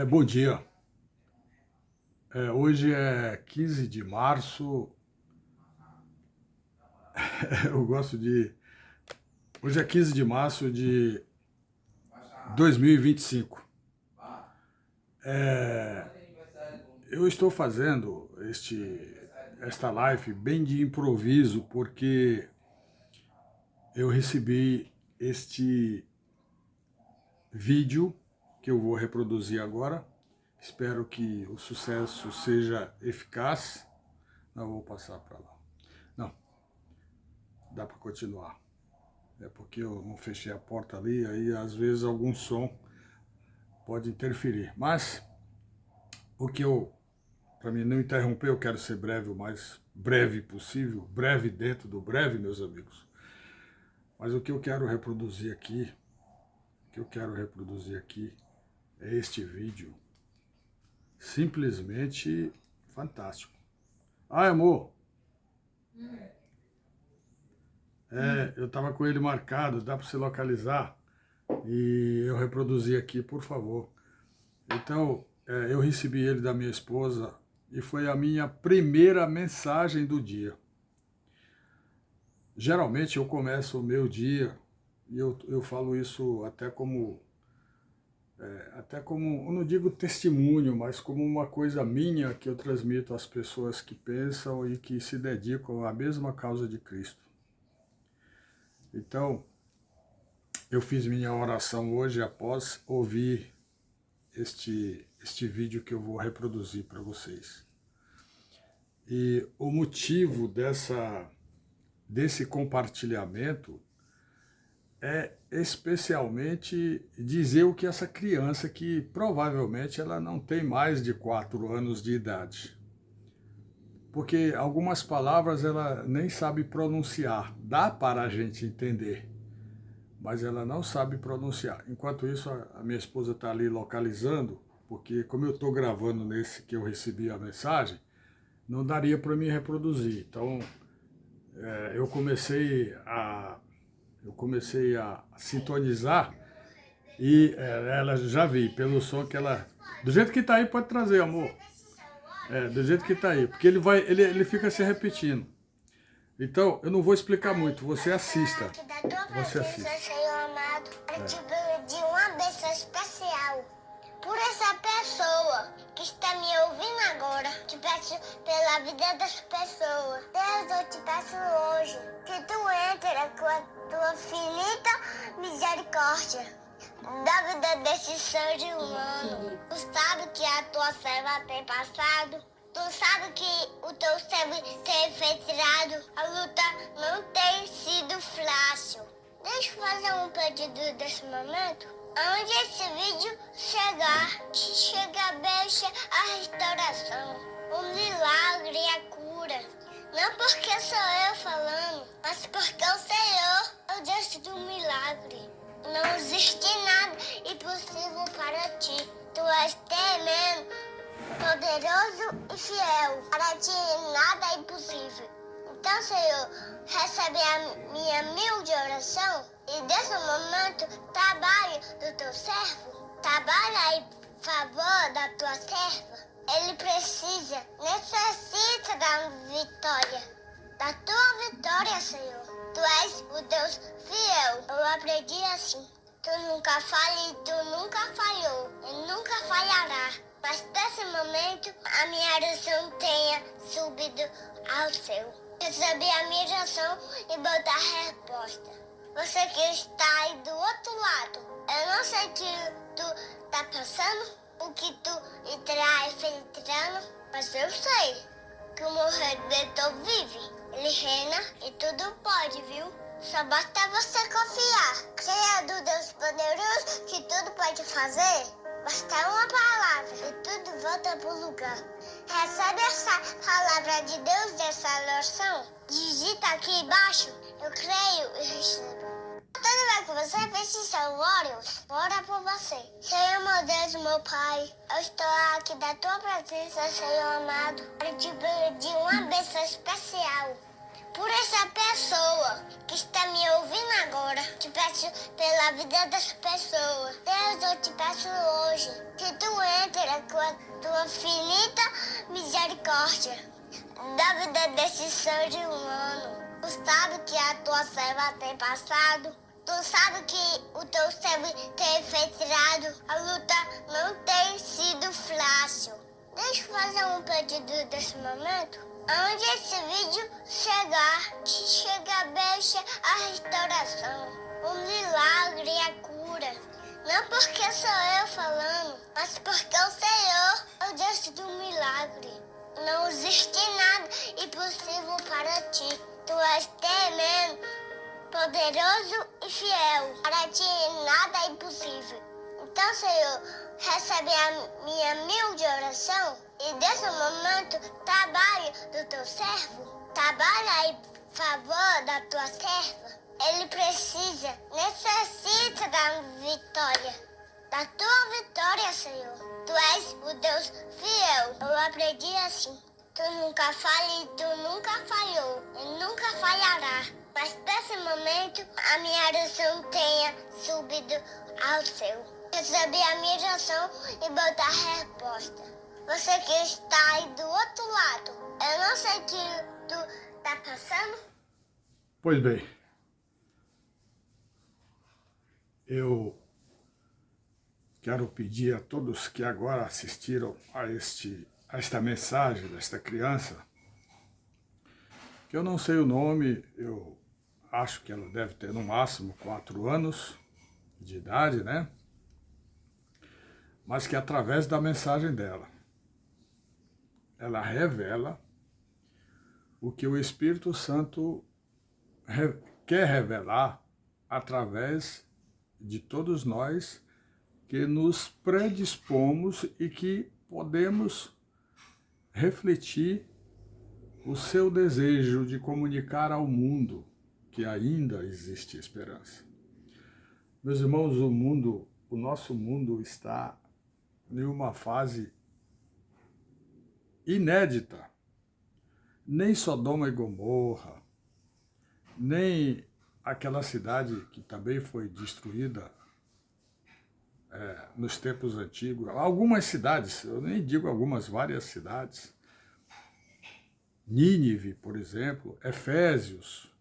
Bom dia. Hoje é 15 de março. Eu gosto de. Hoje é 15 de março de 2025. Eu estou fazendo esta live bem de improviso porque eu recebi este vídeo que eu vou reproduzir agora. Espero que o sucesso seja eficaz. Não, vou passar para lá. Não, dá para continuar. É porque eu não fechei a porta ali, aí às vezes algum som pode interferir. Mas o que para mim não interromper, eu quero ser breve, o mais breve possível, breve dentro do breve, meus amigos. Mas o que eu quero reproduzir aqui, é este vídeo simplesmente fantástico. Ah, amor, eu estava com ele marcado, dá para você localizar? E eu reproduzi aqui, por favor. Então, eu recebi ele da minha esposa e foi a minha primeira mensagem do dia. Geralmente eu começo o meu dia, e eu falo isso até como, eu não digo testemunho, mas como uma coisa minha que eu transmito às pessoas que pensam e que se dedicam à mesma causa de Cristo. Então, eu fiz minha oração hoje após ouvir este vídeo que eu vou reproduzir para vocês. E o motivo desse compartilhamento é especialmente dizer o que essa criança, que provavelmente ela não tem mais de 4 anos de idade, porque algumas palavras ela nem sabe pronunciar, dá para a gente entender, mas ela não sabe pronunciar. Enquanto isso, a minha esposa está ali localizando, porque como eu estou gravando nesse que eu recebi a mensagem, não daria para mim reproduzir. Então, eu comecei a sintonizar e ela já vi, pelo som que ela... Do jeito que está aí, pode trazer, amor. Do jeito que está aí, porque ele fica se repetindo. Então, eu não vou explicar muito, você assista. Você assista. Senhor amado, eu te pedi uma bênção especial por essa pessoa que está me ouvindo agora. Te peço pela vida das pessoas. Deus, eu te peço hoje que tu entre com a tua infinita misericórdia da vida desse ser humano. Tu sabe que a tua serva tem passado. Tu sabe que o teu servo tem enfrentado. A luta não tem sido fácil. Deixa eu fazer um pedido desse momento. Aonde esse vídeo chegar, que chega bem a restauração, o milagre e a cura. Não porque sou eu falando, mas porque o Senhor é o Deus do milagre. Não existe nada impossível para ti. Tu és tremendo, poderoso e fiel. Para ti nada é impossível. Então, Senhor, recebe a minha humilde oração e desse momento trabalhe do teu servo. Trabalha em favor da tua serva. Ele necessita da vitória. Da tua vitória, Senhor. Tu és o Deus fiel. Eu aprendi assim. Tu nunca falha e tu nunca falhou. E nunca falhará. Mas nesse momento a minha oração tenha subido ao céu. Recebi a minha oração e botar a resposta. Você que está aí do outro lado, eu não sei o que tu tá passando, o que tu está infiltrando, mas eu sei que o meu Redentor vive. Ele reina e tudo pode, viu? Só basta você confiar. Creia do Deus poderoso que tudo pode fazer. Basta uma palavra e tudo volta pro lugar. Recebe essa palavra de Deus dessa oração. Digita aqui embaixo. Eu creio e recebo. Toda vez que você feche seus olhos, ora por você. Senhor, meu Deus, meu Pai, eu estou aqui da tua presença, Senhor amado, para te pedir uma bênção especial por essa pessoa que está me ouvindo agora. Te peço pela vida das pessoas. Deus, eu te peço hoje que tu com a tua infinita misericórdia da vida desse ser humano. Tu sabe que a tua serva tem passado. Tu sabe que o teu servo tem enfrentado. A luta não tem sido fácil. Deixa eu fazer um pedido desse momento. Onde esse vídeo chegar, que chega bem a restauração, o milagre e a cura. Não porque sou eu falando, mas porque o Senhor é o Deus do milagre. Não existe nada impossível para ti. Tu és tremendo, poderoso e fiel. Para ti nada é impossível. Então, Senhor, recebe a minha humilde oração e desse momento trabalho do teu servo. Trabalha em favor da tua serva. Ele precisa, necessita da vitória. Da tua vitória, Senhor. Tu és o Deus fiel. Eu aprendi assim. Tu nunca falha e tu nunca falhou. E nunca falhará. Mas nesse momento a minha oração tenha subido ao céu. Recebi a minha oração e botar a resposta. Você que está aí do outro lado, eu não sei o que tu está passando. Pois bem, eu quero pedir a todos que agora assistiram a esta mensagem desta criança, que eu não sei o nome, eu acho que ela deve ter no máximo 4 anos de idade, né? Mas que através da mensagem dela, ela revela o que o Espírito Santo quer revelar através de todos nós que nos predispomos e que podemos refletir o seu desejo de comunicar ao mundo que ainda existe esperança. Meus irmãos, o nosso mundo está em uma fase inédita. Nem Sodoma e Gomorra, nem aquela cidade que também foi destruída nos tempos antigos, algumas cidades, eu nem digo algumas, várias cidades, Nínive, por exemplo, Efésios.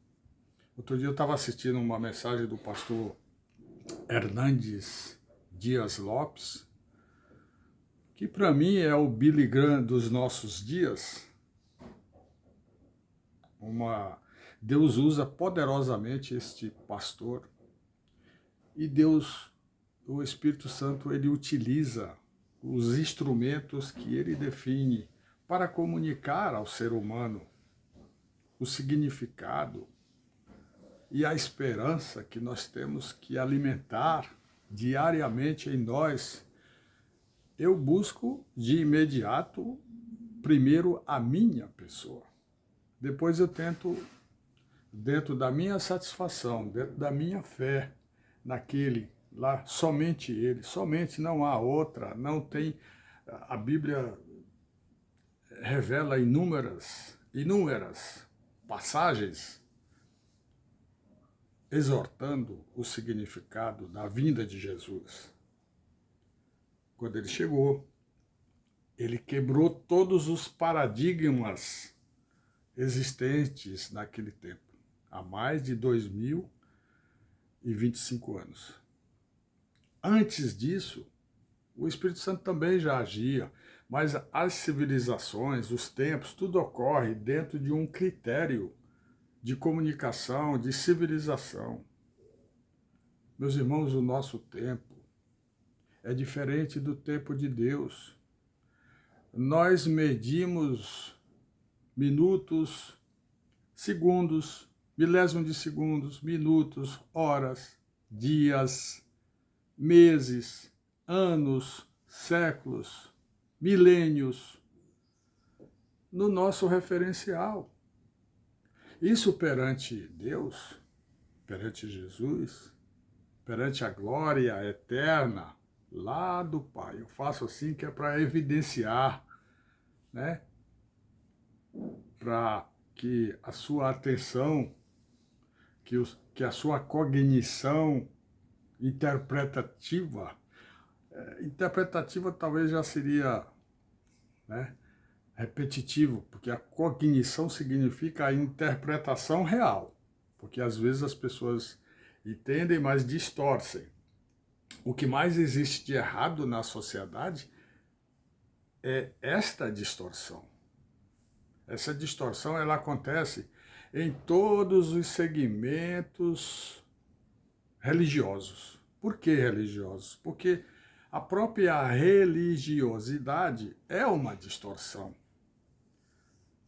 Outro dia eu estava assistindo uma mensagem do pastor Hernandes Dias Lopes, que para mim é o Billy Graham dos nossos dias. Deus usa poderosamente este pastor e Deus, o Espírito Santo, ele utiliza os instrumentos que ele define para comunicar ao ser humano o significado e a esperança que nós temos que alimentar diariamente em nós. Eu busco de imediato, primeiro, a minha pessoa. Depois eu tento, dentro da minha satisfação, dentro da minha fé, naquele lá, somente ele, somente, não há outra, não tem. A Bíblia revela inúmeras passagens exortando o significado da vinda de Jesus. Quando ele chegou, ele quebrou todos os paradigmas existentes naquele tempo, há mais de 2025 anos. Antes disso, o Espírito Santo também já agia, mas as civilizações, os tempos, tudo ocorre dentro de um critério de comunicação, de civilização. Meus irmãos, o nosso tempo é diferente do tempo de Deus. Nós medimos minutos, segundos, milésimos de segundos, minutos, horas, dias, meses, anos, séculos, milênios, no nosso referencial. Isso perante Deus, perante Jesus, perante a glória eterna lá do Pai. Eu faço assim que é para evidenciar, né? Para que a sua atenção, que a sua cognição interpretativa Interpretativa talvez já seria, né, repetitivo, porque a cognição significa a interpretação real, porque às vezes as pessoas entendem, mas distorcem. O que mais existe de errado na sociedade é esta distorção. Essa distorção ela acontece em todos os segmentos religiosos. Por que religiosos? Porque a própria religiosidade é uma distorção.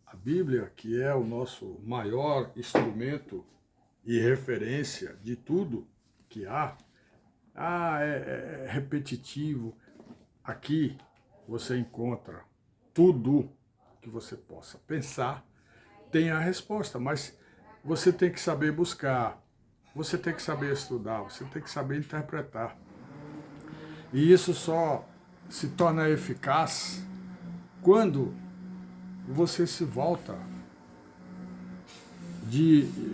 A Bíblia, que é o nosso maior instrumento e referência de tudo que há, é repetitivo. Aqui você encontra tudo que você possa pensar, tem a resposta, mas você tem que saber buscar, você tem que saber estudar, você tem que saber interpretar. E isso só se torna eficaz quando você se volta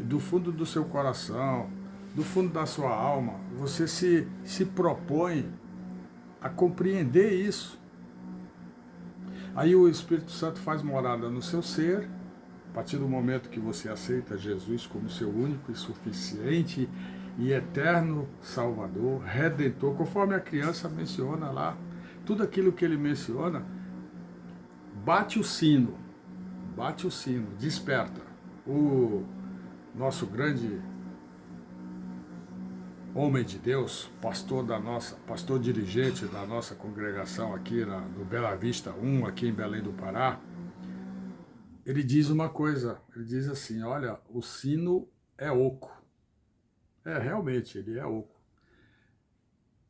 do fundo do seu coração, do fundo da sua alma, você se propõe a compreender isso. Aí o Espírito Santo faz morada no seu ser, a partir do momento que você aceita Jesus como seu único e suficiente e eterno Salvador, Redentor, conforme a criança menciona lá, tudo aquilo que ele menciona, bate o sino, desperta. O nosso grande homem de Deus, pastor dirigente da nossa congregação aqui no Bela Vista 1, aqui em Belém do Pará, ele diz uma coisa, ele diz assim, olha, o sino é oco. Realmente, ele é oco.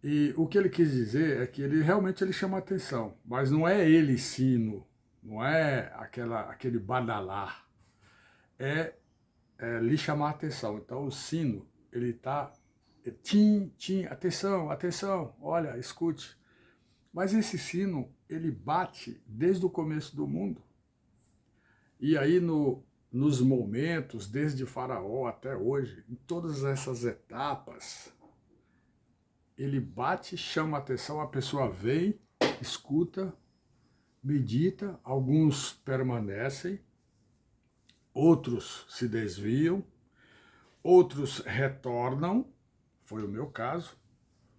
E o que ele quis dizer é que ele realmente chama atenção, mas não é ele sino, não é aquele badalar, é lhe chamar atenção. Então o sino, ele está tim, atenção, atenção, olha, escute. Mas esse sino, ele bate desde o começo do mundo. E aí nos momentos, desde Faraó até hoje, em todas essas etapas, ele bate, chama atenção, a pessoa vem, escuta, medita, alguns permanecem, outros se desviam, outros retornam, foi o meu caso,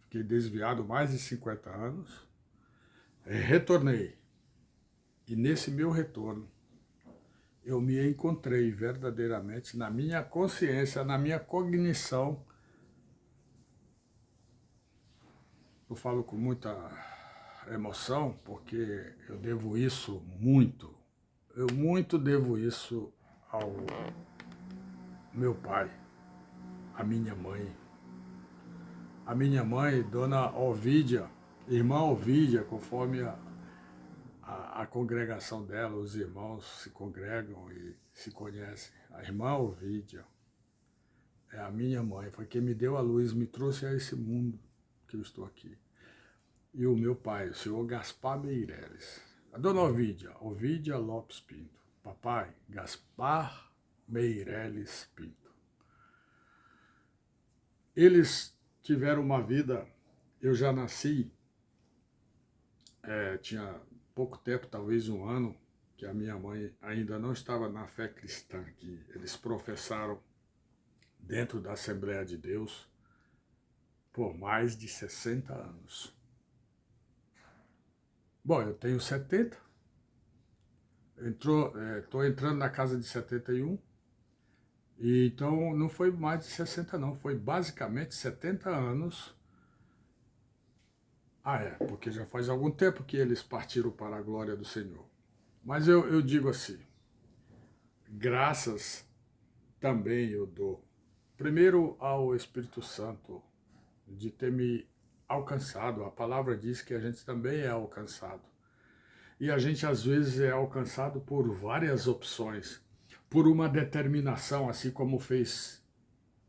fiquei desviado mais de 50 anos, retornei. E nesse meu retorno, eu me encontrei verdadeiramente na minha consciência, na minha cognição. Eu falo com muita emoção, porque eu devo isso muito. Eu muito devo isso ao meu pai, à minha mãe. A minha mãe, Dona Ovídia, irmã Ovídia, conforme a congregação dela, os irmãos se congregam e se conhecem. A irmã Ovídia é a minha mãe, foi quem me deu a luz, me trouxe a esse mundo que eu estou aqui. E o meu pai, o senhor Gaspar Meireles. A dona Ovídia Lopes Pinto. Papai, Gaspar Meireles Pinto. Eles tiveram uma vida, eu já nasci, tinha pouco tempo, talvez um ano, que a minha mãe ainda não estava na fé cristã, que eles professaram dentro da Assembleia de Deus por mais de 60 anos. Bom, eu tenho 70, estou entrando na casa de 71, e então não foi mais de 60 não, foi basicamente 70 anos. Porque já faz algum tempo que eles partiram para a glória do Senhor. Mas eu digo assim, graças também eu dou, primeiro ao Espírito Santo, de ter me alcançado. A palavra diz que a gente também é alcançado. E a gente às vezes é alcançado por várias opções, por uma determinação, assim como fez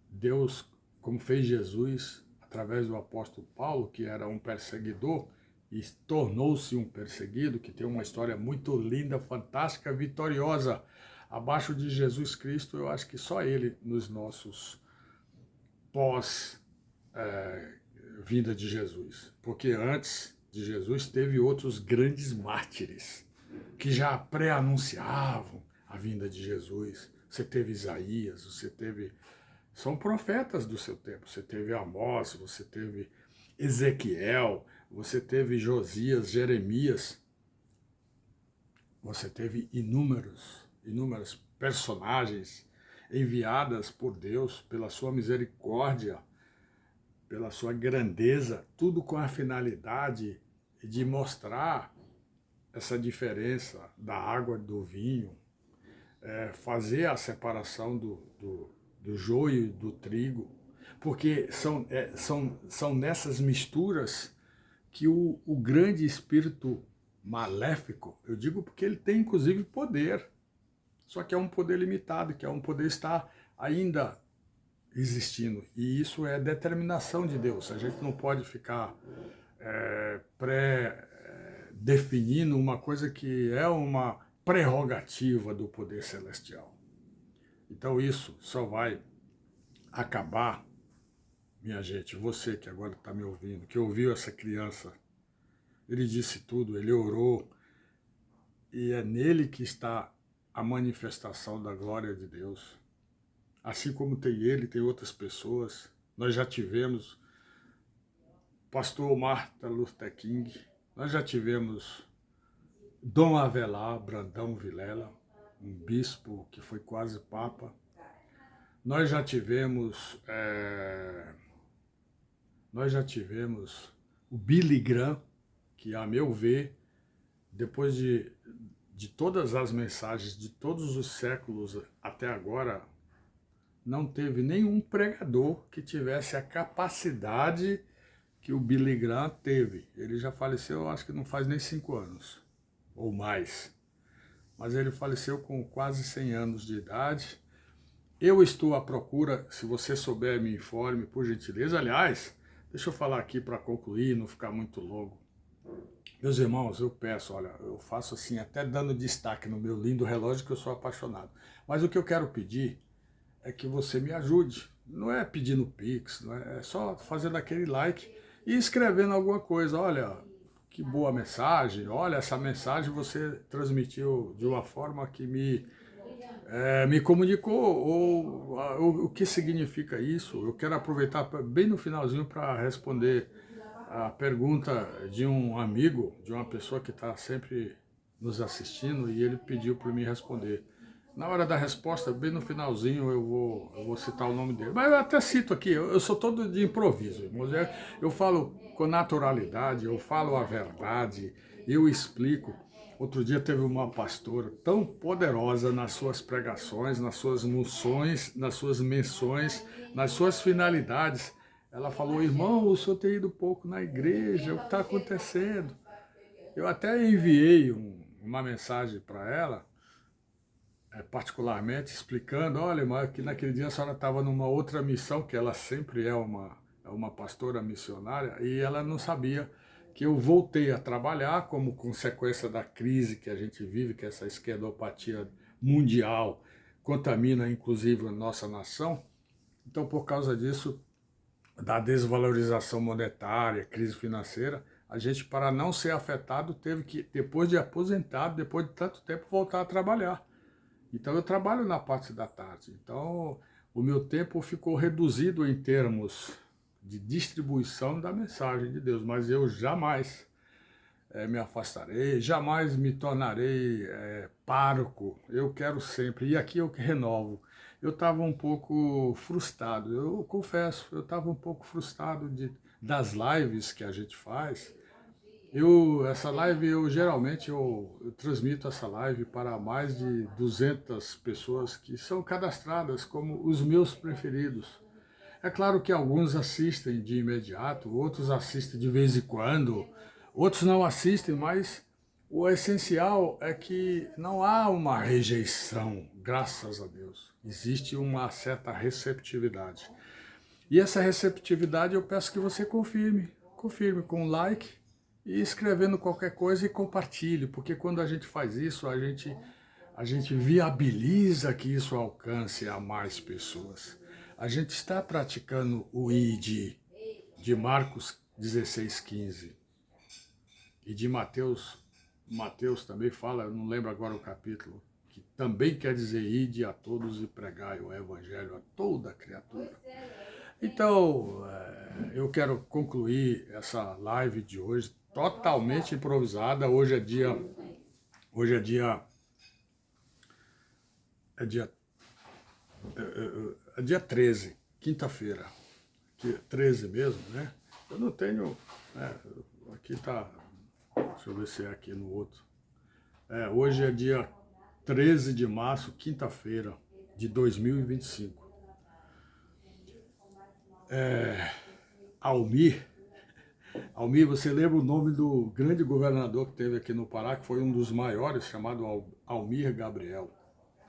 Deus, como fez Jesus, através do apóstolo Paulo, que era um perseguidor e tornou-se um perseguido, que tem uma história muito linda, fantástica, vitoriosa. Abaixo de Jesus Cristo, eu acho que só ele, nos nossos vinda de Jesus, porque antes de Jesus teve outros grandes mártires que já pré-anunciavam a vinda de Jesus. Você teve Isaías, você teve... São profetas do seu tempo. Você teve Amós, você teve Ezequiel, você teve Josias, Jeremias. Você teve inúmeros personagens enviadas por Deus, pela sua misericórdia, pela sua grandeza, tudo com a finalidade de mostrar essa diferença da água e do vinho, fazer a separação do joio e do trigo, porque são nessas misturas que o grande espírito maléfico, eu digo porque ele tem inclusive poder, só que é um poder limitado, que é um poder que está ainda existindo, e isso é determinação de Deus. A gente não pode ficar definindo uma coisa que é uma prerrogativa do poder celestial. Então isso só vai acabar, minha gente, você que agora está me ouvindo, que ouviu essa criança, ele disse tudo, ele orou, e é nele que está a manifestação da glória de Deus. Assim como tem ele, tem outras pessoas. Nós já tivemos pastor Martin Luther King, nós já tivemos Dom Avelar Brandão Vilela, um bispo que foi quase papa. Nós já tivemos o Billy Graham, que, a meu ver, depois de todas as mensagens de todos os séculos até agora, não teve nenhum pregador que tivesse a capacidade que o Billy Graham teve. Ele já faleceu, acho que não faz nem 5 anos, ou mais. Mas ele faleceu com quase 100 anos de idade. Eu estou à procura, se você souber, me informe, por gentileza. Aliás, deixa eu falar aqui para concluir, não ficar muito longo. Meus irmãos, eu peço, olha, eu faço assim, até dando destaque no meu lindo relógio, que eu sou apaixonado. Mas o que eu quero pedir é que você me ajude. Não é pedindo Pix, não é só fazendo aquele like e escrevendo alguma coisa. Olha, que boa mensagem, olha, essa mensagem você transmitiu de uma forma que me comunicou, ou o que significa isso. Eu quero aproveitar bem no finalzinho para responder a pergunta de um amigo, de uma pessoa que está sempre nos assistindo, e ele pediu para mim responder. Na hora da resposta, bem no finalzinho, eu vou citar o nome dele. Mas eu até cito aqui, eu sou todo de improviso, irmãos. Eu falo com naturalidade, eu falo a verdade, eu explico. Outro dia teve uma pastora tão poderosa nas suas pregações, nas suas moções, nas suas menções, nas suas finalidades. Ela falou: irmão, o senhor tem ido pouco na igreja, o que está acontecendo? Eu até enviei uma mensagem para ela, particularmente explicando: olha, mas que naquele dia a senhora estava numa outra missão, que ela sempre é uma pastora missionária, e ela não sabia que eu voltei a trabalhar como consequência da crise que a gente vive, que essa esquerdopatia mundial contamina inclusive a nossa nação. Então, por causa disso, da desvalorização monetária, crise financeira, a gente, para não ser afetado, teve que, depois de aposentado, depois de tanto tempo, voltar a trabalhar. Então eu trabalho na parte da tarde. Então o meu tempo ficou reduzido em termos de distribuição da mensagem de Deus, mas eu jamais me afastarei, jamais me tornarei pároco. Eu quero sempre, e aqui eu renovo. Eu estava um pouco frustrado, eu confesso, eu estava um pouco frustrado das lives que a gente faz. Essa live, geralmente eu transmito essa live para mais de 200 pessoas que são cadastradas como os meus preferidos. É claro que alguns assistem de imediato, outros assistem de vez em quando, outros não assistem, mas o essencial é que não há uma rejeição, graças a Deus. Existe uma certa receptividade. E essa receptividade eu peço que você confirme com um like e escrevendo qualquer coisa e compartilhe, porque quando a gente faz isso, a gente viabiliza que isso alcance a mais pessoas. A gente está praticando o ID, de Marcos 16:15 e de Mateus também fala, eu não lembro agora o capítulo, que também quer dizer ide a todos e pregai o evangelho a toda criatura. Então, eu quero concluir essa live de hoje totalmente improvisada. Hoje é dia 13, quinta-feira. 13 mesmo, né? Eu não tenho, aqui tá, deixa eu ver se é aqui no outro. Hoje é dia 13 de março, quinta-feira de 2025. Almir, você lembra o nome do grande governador que teve aqui no Pará, que foi um dos maiores, chamado Almir Gabriel.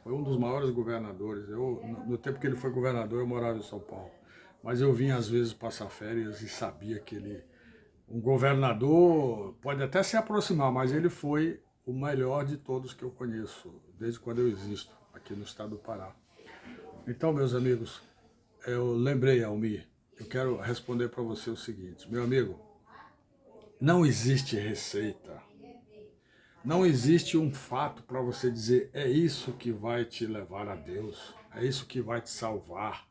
Foi um dos maiores governadores. No tempo que ele foi governador, eu morava em São Paulo. Mas eu vinha às vezes passar férias e sabia que um governador pode até se aproximar, mas ele foi o melhor de todos que eu conheço, desde quando eu existo aqui no estado do Pará. Então, meus amigos, eu lembrei, Almir, eu quero responder para você o seguinte, meu amigo, não existe receita, não existe um fato para você dizer é isso que vai te levar a Deus, é isso que vai te salvar.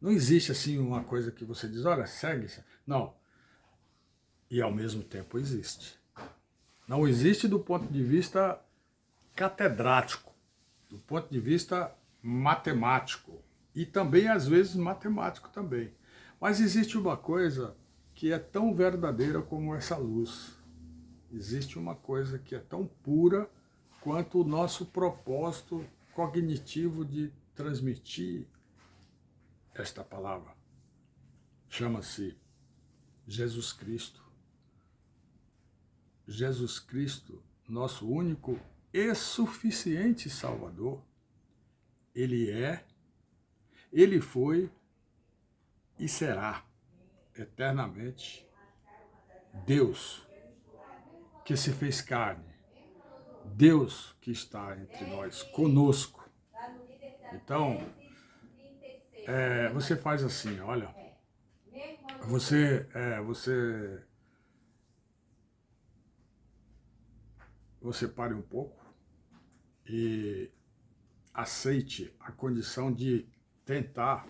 Não existe assim uma coisa que você diz, olha, segue. Não. E ao mesmo tempo existe. Não existe do ponto de vista catedrático, do ponto de vista matemático. E também, às vezes, matemático também. Mas existe uma coisa que é tão verdadeira como essa luz. Existe uma coisa que é tão pura quanto o nosso propósito cognitivo de transmitir esta palavra. Chama-se Jesus Cristo. Jesus Cristo, nosso único e suficiente Salvador. Ele é, ele foi e será eternamente Deus que se fez carne. Deus que está entre nós, conosco. Então, você faz assim, olha, você pare um pouco e aceite a condição de tentar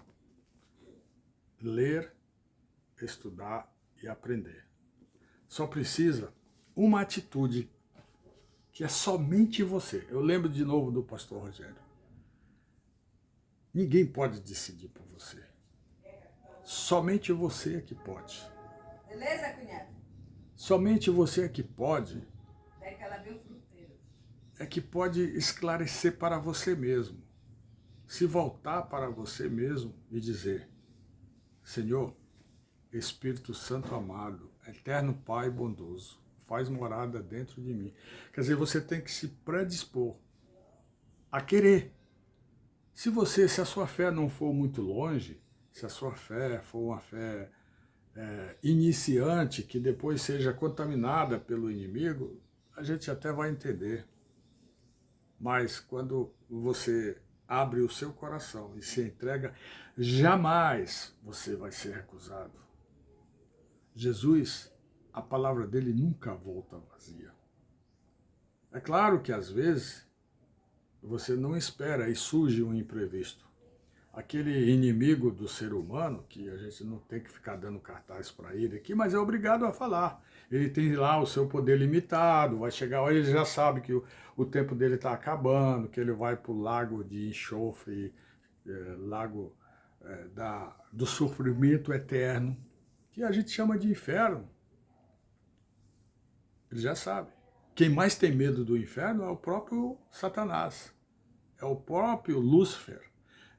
ler, estudar e aprender. Só precisa uma atitude que é somente você. Eu lembro de novo do pastor Rogério. Ninguém pode decidir por você. Somente você é que pode. Beleza, cunhado? Somente você é que pode. É que pode esclarecer para você mesmo. Se voltar para você mesmo e dizer, Senhor, Espírito Santo amado, eterno Pai bondoso, faz morada dentro de mim. Quer dizer, você tem que se predispor a querer. Se a sua fé não for muito longe, se a sua fé for uma fé iniciante, que depois seja contaminada pelo inimigo, a gente até vai entender. Mas quando você abre o seu coração e se entrega, jamais você vai ser recusado. Jesus, a palavra dele nunca volta vazia. É claro que às vezes você não espera e surge um imprevisto. Aquele inimigo do ser humano, que a gente não tem que ficar dando cartaz para ele aqui, mas é obrigado a falar. Ele tem lá o seu poder limitado, vai chegar, ele já sabe que o tempo dele está acabando, que ele vai para o lago de enxofre, lago do sofrimento eterno, que a gente chama de inferno. Ele já sabe. Quem mais tem medo do inferno é o próprio Satanás, é o próprio Lúcifer,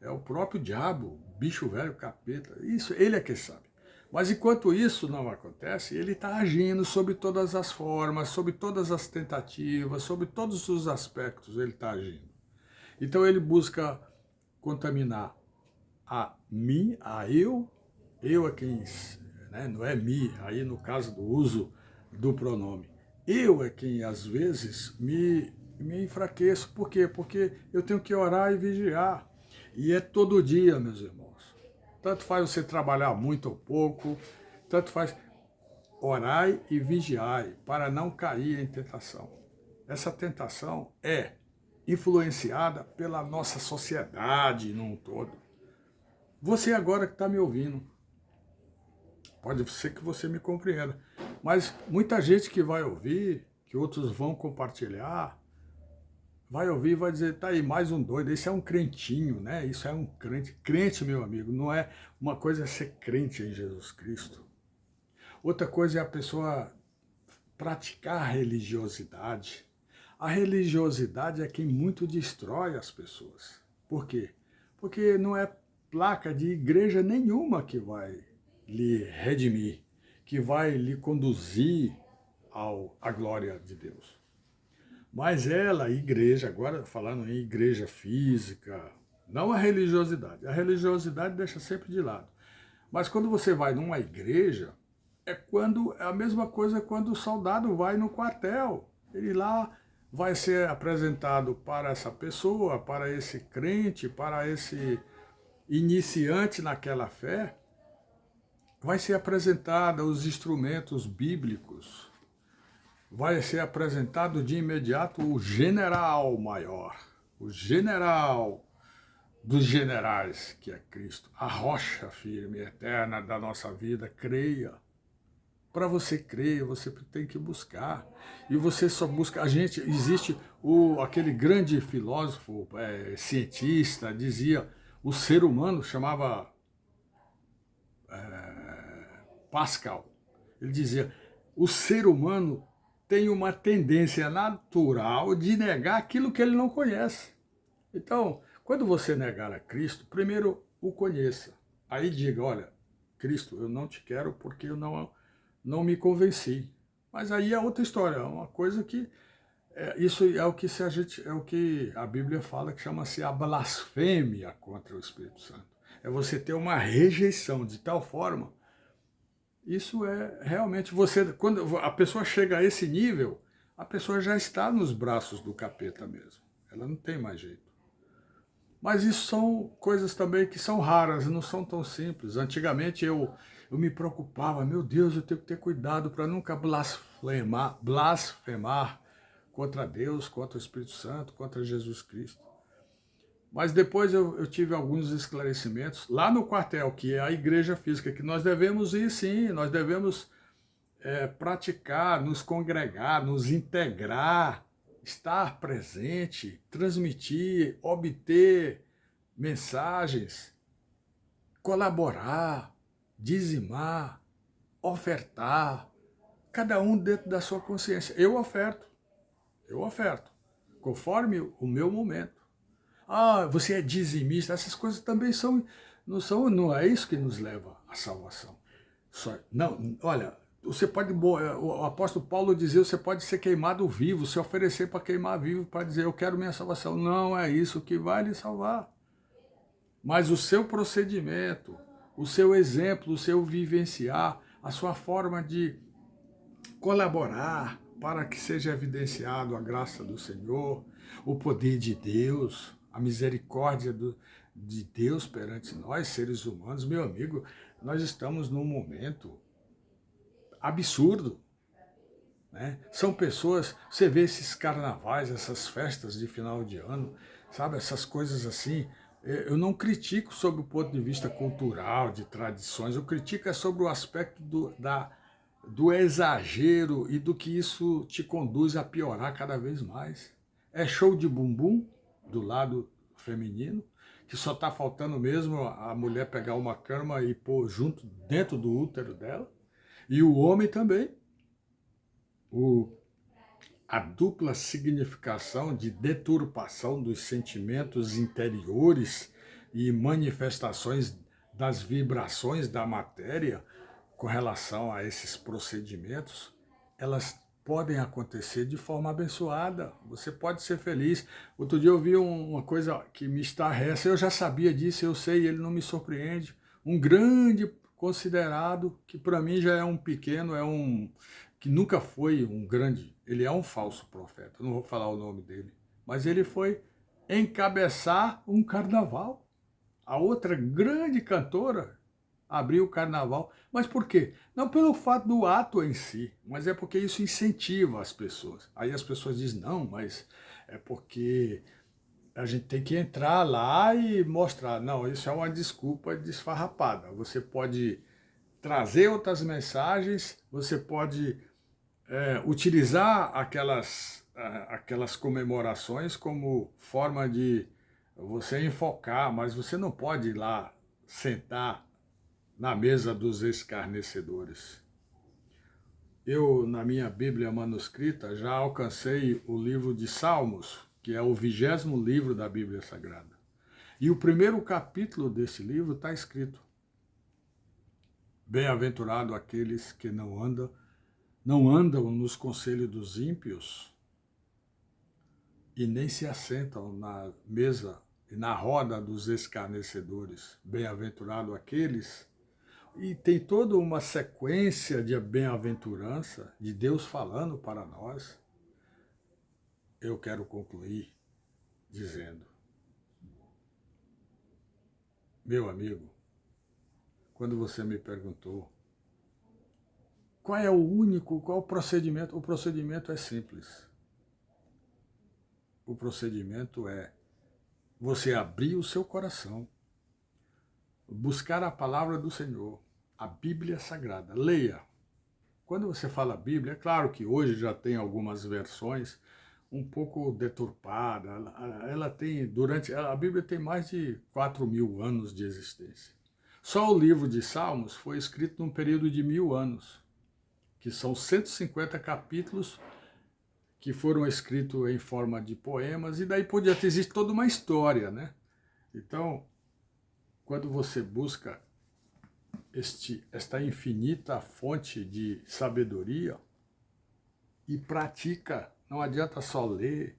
é o próprio diabo, bicho velho, capeta. Isso, ele é que sabe. Mas enquanto isso não acontece, ele está agindo sobre todas as formas, sobre todas as tentativas, sobre todos os aspectos ele está agindo. Então ele busca contaminar a mim, a eu é quem, né, não é me, aí no caso do uso do pronome. Eu é quem às vezes me enfraqueço. Por quê? Porque eu tenho que orar e vigiar. E é todo dia, meus irmãos. Tanto faz você trabalhar muito ou pouco, Tanto faz. Orai e vigiai, para não cair em tentação. Essa tentação é influenciada pela nossa sociedade num todo. Você agora que está me ouvindo, pode ser que você me compreenda, mas muita gente que vai ouvir, que outros vão compartilhar, vai ouvir e vai dizer, tá aí, mais um doido, esse é um crentinho, né? Isso é um crente. Crente, meu amigo, não é uma coisa ser crente em Jesus Cristo. Outra coisa é a pessoa praticar a religiosidade. A religiosidade é quem muito destrói as pessoas. Por quê? Porque não é placa de igreja nenhuma que vai lhe redimir, que vai lhe conduzir à glória de Deus. Mas ela, a igreja, agora falando em igreja física, não a religiosidade. A religiosidade deixa sempre de lado. Mas quando você vai numa igreja, é a mesma coisa quando o soldado vai no quartel. Ele lá vai ser apresentado para essa pessoa, para esse crente, para esse iniciante naquela fé, vai ser apresentado os instrumentos bíblicos, vai ser apresentado de imediato o general maior, o general dos generais, que é Cristo, a rocha firme e eterna da nossa vida. Creia. Para você crer, você tem que buscar. E você só busca. Existe aquele grande filósofo, cientista, dizia, o ser humano chamava Pascal. Ele dizia, o ser humano tem uma tendência natural de negar aquilo que ele não conhece. Então, quando você negar a Cristo, primeiro o conheça. Aí diga, olha, Cristo, eu não te quero porque eu não me convenci. Mas aí é outra história, é uma coisa que isso é o que a Bíblia fala, que chama-se a blasfêmia contra o Espírito Santo. É você ter uma rejeição de tal forma. Isso é realmente quando a pessoa chega a esse nível, a pessoa já está nos braços do capeta mesmo. Ela não tem mais jeito. Mas isso são coisas também que são raras, não são tão simples. Antigamente eu me preocupava, meu Deus, eu tenho que ter cuidado para nunca blasfemar contra Deus, contra o Espírito Santo, contra Jesus Cristo. Mas depois eu tive alguns esclarecimentos lá no quartel, que é a igreja física, que nós devemos ir sim, nós devemos praticar, nos congregar, nos integrar, estar presente, transmitir, obter mensagens, colaborar, dizimar, ofertar, cada um dentro da sua consciência. Eu oferto, conforme o meu momento. Ah, você é dizimista, essas coisas também não é isso que nos leva à salvação. Não, olha, você pode, o apóstolo Paulo dizia, você pode ser queimado vivo, se oferecer para queimar vivo, para dizer, eu quero minha salvação. Não é isso que vai lhe salvar. Mas o seu procedimento, o seu exemplo, o seu vivenciar, a sua forma de colaborar para que seja evidenciado a graça do Senhor, o poder de Deus, a misericórdia de Deus perante nós, seres humanos. Meu amigo, nós estamos num momento absurdo, né? São pessoas, você vê esses carnavais, essas festas de final de ano, sabe, essas coisas assim. Eu não critico sob o ponto de vista cultural, de tradições, eu critico sobre o aspecto do exagero e do que isso te conduz a piorar cada vez mais. É show de bumbum do lado feminino, que só está faltando mesmo a mulher pegar uma cama e pôr junto dentro do útero dela, e o homem também. A dupla significação de deturpação dos sentimentos interiores e manifestações das vibrações da matéria com relação a esses procedimentos, elas podem acontecer de forma abençoada. Você pode ser feliz. Outro dia eu vi uma coisa que me estarrece, eu já sabia disso, eu sei, ele não me surpreende. Um grande considerado, que para mim já é um pequeno, que nunca foi um grande, ele é um falso profeta, não vou falar o nome dele, mas ele foi encabeçar um carnaval. A outra grande cantora, abrir o carnaval. Mas por quê? Não pelo fato do ato em si, mas é porque isso incentiva as pessoas. Aí as pessoas dizem, não, mas é porque a gente tem que entrar lá e mostrar. Não, isso é uma desculpa desfarrapada. Você pode trazer outras mensagens, você pode utilizar aquelas comemorações como forma de você enfocar, mas você não pode ir lá sentar na mesa dos escarnecedores. Eu, na minha Bíblia manuscrita, já alcancei o livro de Salmos, que é o 20º livro da Bíblia Sagrada. E o primeiro capítulo desse livro está escrito: bem-aventurado aqueles que não andam nos conselhos dos ímpios e nem se assentam na mesa e na roda dos escarnecedores. Bem-aventurado aqueles. E tem toda uma sequência de bem-aventurança, de Deus falando para nós. Eu quero concluir dizendo, meu amigo, quando você me perguntou qual o procedimento? O procedimento é simples. O procedimento é você abrir o seu coração, buscar a palavra do Senhor, a Bíblia Sagrada. Leia. Quando você fala Bíblia, é claro que hoje já tem algumas versões um pouco deturpada. Ela tem, a Bíblia tem mais de 4.000 anos de existência. Só o livro de Salmos foi escrito num período de 1.000 anos, que são 150 capítulos que foram escritos em forma de poemas, e daí por diante existe toda uma história, né? Então, quando você busca esta infinita fonte de sabedoria e pratica, não adianta só ler.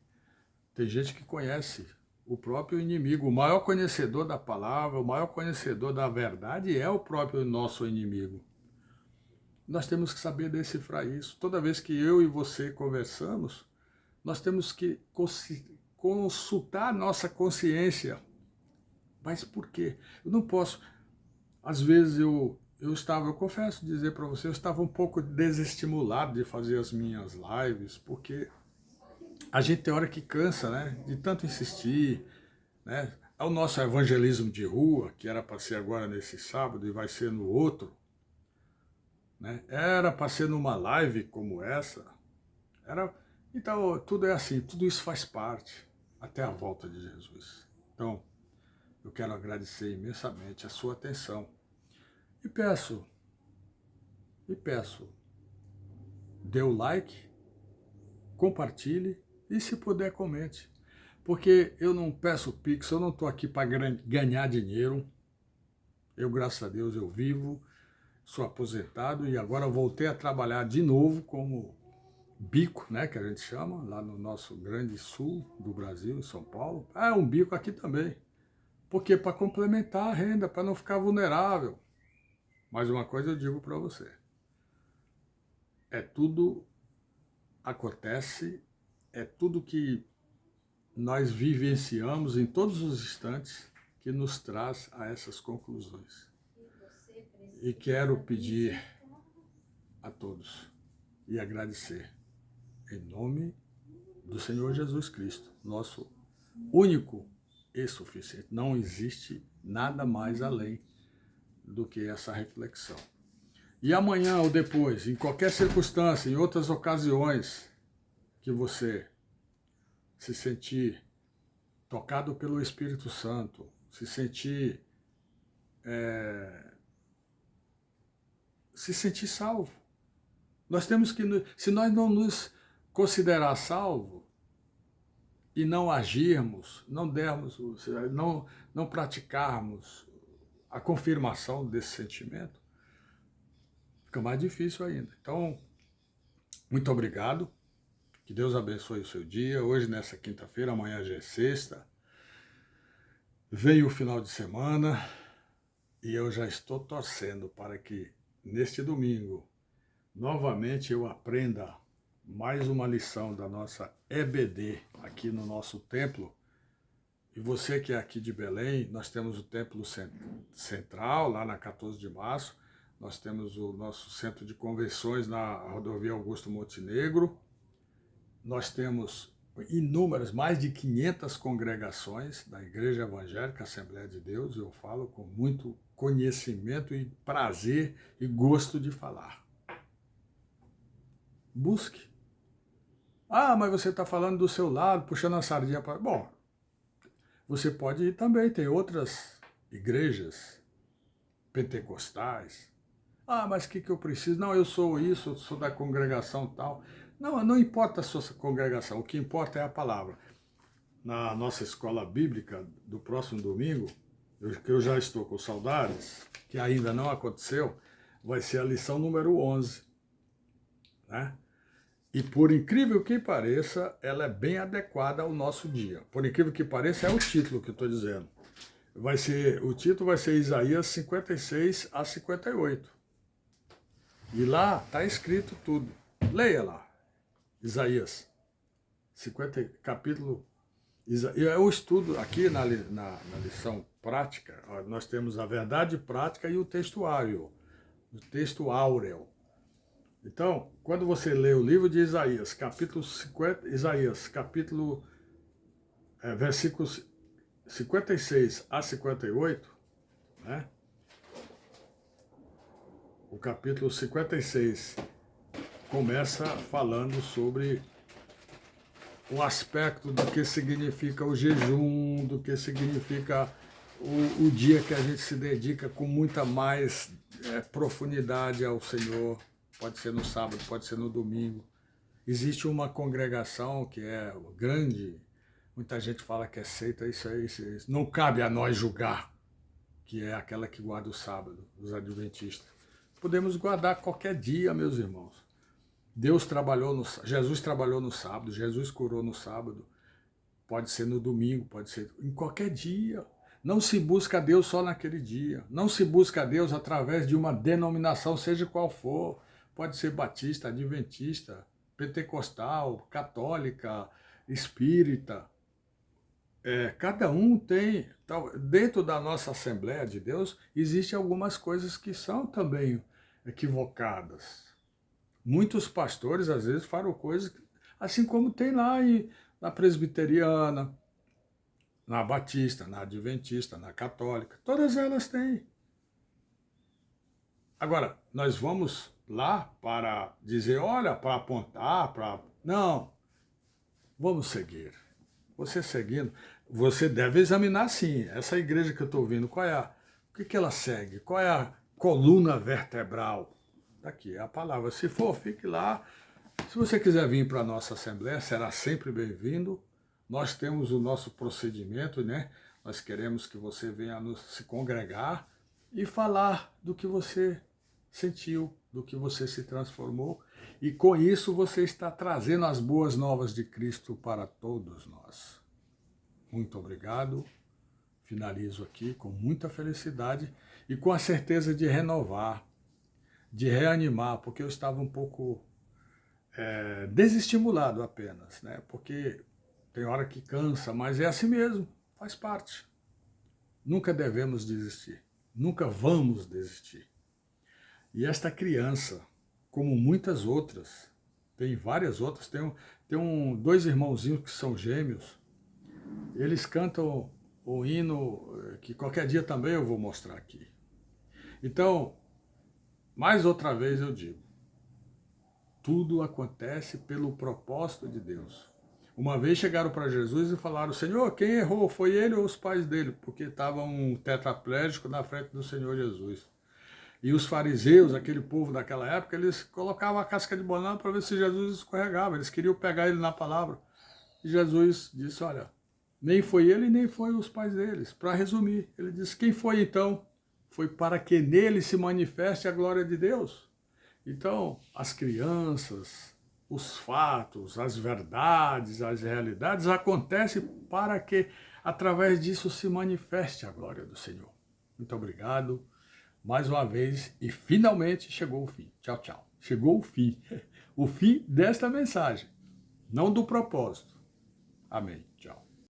Tem gente que conhece o próprio inimigo. O maior conhecedor da palavra, o maior conhecedor da verdade é o próprio nosso inimigo. Nós temos que saber decifrar isso. Toda vez que eu e você conversamos, nós temos que consultar nossa consciência. Mas por quê? Eu não posso. Às vezes eu confesso dizer para você, eu estava um pouco desestimulado de fazer as minhas lives, porque a gente tem hora que cansa, né? De tanto insistir, né? É o nosso evangelismo de rua, que era para ser agora nesse sábado e vai ser no outro, né? Era para ser numa live como essa. Então, tudo é assim, tudo isso faz parte, até a volta de Jesus. Então, eu quero agradecer imensamente a sua atenção. E peço, dê o like, compartilhe e, se puder, comente. Porque eu não peço Pix, eu não estou aqui para ganhar dinheiro. Eu, graças a Deus, eu vivo, sou aposentado e agora voltei a trabalhar de novo como bico, né, que a gente chama, lá no nosso grande sul do Brasil, em São Paulo. É um bico aqui também. Porque para complementar a renda, para não ficar vulnerável. Mas uma coisa eu digo para você, tudo acontece, tudo que nós vivenciamos em todos os instantes que nos traz a essas conclusões. E quero pedir a todos e agradecer, em nome do Senhor Jesus Cristo, nosso único e suficiente. Não existe nada mais além do que essa reflexão. E amanhã ou depois, em qualquer circunstância, em outras ocasiões que você se sentir tocado pelo Espírito Santo, se sentir salvo. Nós temos que, se nós não nos considerar salvo e não agirmos, não praticarmos a confirmação desse sentimento, fica mais difícil ainda. Então, muito obrigado. Que Deus abençoe o seu dia. Hoje, nessa quinta-feira, amanhã já é sexta. Veio o final de semana e eu já estou torcendo para que, neste domingo, novamente eu aprenda mais uma lição da nossa EBD aqui no nosso templo E você que é aqui de Belém, nós temos o Templo Central, lá na 14 de março, nós temos o nosso centro de convenções na rodovia Augusto Montenegro, nós temos inúmeras, mais de 500 congregações da Igreja Evangélica Assembleia de Deus, eu falo com muito conhecimento e prazer e gosto de falar. Busque. Ah, mas você está falando do seu lado, puxando a sardinha para... Bom, você pode ir também, tem outras igrejas pentecostais. Ah, mas o que eu preciso? Não, eu sou isso, eu sou da congregação tal. Não, não importa a sua congregação, o que importa é a palavra. Na nossa escola bíblica do próximo domingo, que eu já estou com saudades, que ainda não aconteceu, vai ser a lição número 11. Né? E por incrível que pareça, ela é bem adequada ao nosso dia. Por incrível que pareça, é o título que eu estou dizendo. O título vai ser Isaías 56 a 58. E lá está escrito tudo. Leia lá. Isaías 50, capítulo. Eu estudo aqui na lição prática, nós temos a verdade prática e o textuário, o texto áureo. Então, quando você lê o livro de Isaías, capítulo 50, versículos 56 a 58, né? O capítulo 56 começa falando sobre o aspecto do que significa o jejum, do que significa o dia que a gente se dedica com muita mais profundidade ao Senhor. Pode ser no sábado, pode ser no domingo. Existe uma congregação que é grande, muita gente fala que é seita, isso aí, não cabe a nós julgar, que é aquela que guarda o sábado, os adventistas. Podemos guardar qualquer dia, meus irmãos. Jesus trabalhou no sábado, Jesus curou no sábado, pode ser no domingo, pode ser em qualquer dia. Não se busca a Deus só naquele dia, não se busca a Deus através de uma denominação, seja qual for, pode ser batista, adventista, pentecostal, católica, espírita. Cada um tem, dentro da nossa Assembleia de Deus, existem algumas coisas que são também equivocadas. Muitos pastores, às vezes, falam coisas, assim como tem lá na presbiteriana, na batista, na adventista, na católica, todas elas têm. Agora, nós vamos lá para dizer, olha, para apontar, para... Não, vamos seguir. Você seguindo, você deve examinar sim, essa igreja que eu estou ouvindo, o que ela segue? Qual é a coluna vertebral? Daqui é a palavra. Se for, fique lá. Se você quiser vir para a nossa Assembleia, será sempre bem-vindo. Nós temos o nosso procedimento, né? Nós queremos que você venha se congregar e falar do que você sentiu, do que você se transformou. E com isso você está trazendo as boas novas de Cristo para todos nós. Muito obrigado. Finalizo aqui com muita felicidade e com a certeza de renovar, de reanimar, porque eu estava um pouco desestimulado apenas, né? Porque tem hora que cansa, mas é assim mesmo, faz parte. Nunca devemos desistir, nunca vamos desistir. E esta criança, como muitas outras, tem várias outras, tem dois irmãozinhos que são gêmeos, eles cantam o hino que qualquer dia também eu vou mostrar aqui. Então, mais outra vez eu digo, tudo acontece pelo propósito de Deus. Uma vez chegaram para Jesus e falaram, Senhor, quem errou? Foi ele ou os pais dele? Porque estava um tetraplégico na frente do Senhor Jesus. E os fariseus, aquele povo daquela época, eles colocavam a casca de banana para ver se Jesus escorregava. Eles queriam pegar ele na palavra. E Jesus disse, olha, nem foi ele, nem foi os pais deles. Para resumir, ele disse, quem foi então? Foi para que nele se manifeste a glória de Deus. Então, as crianças, os fatos, as verdades, as realidades acontecem para que, através disso, se manifeste a glória do Senhor. Muito obrigado, mais uma vez, e finalmente chegou o fim. Tchau, tchau. Chegou o fim desta mensagem, não do propósito. Amém.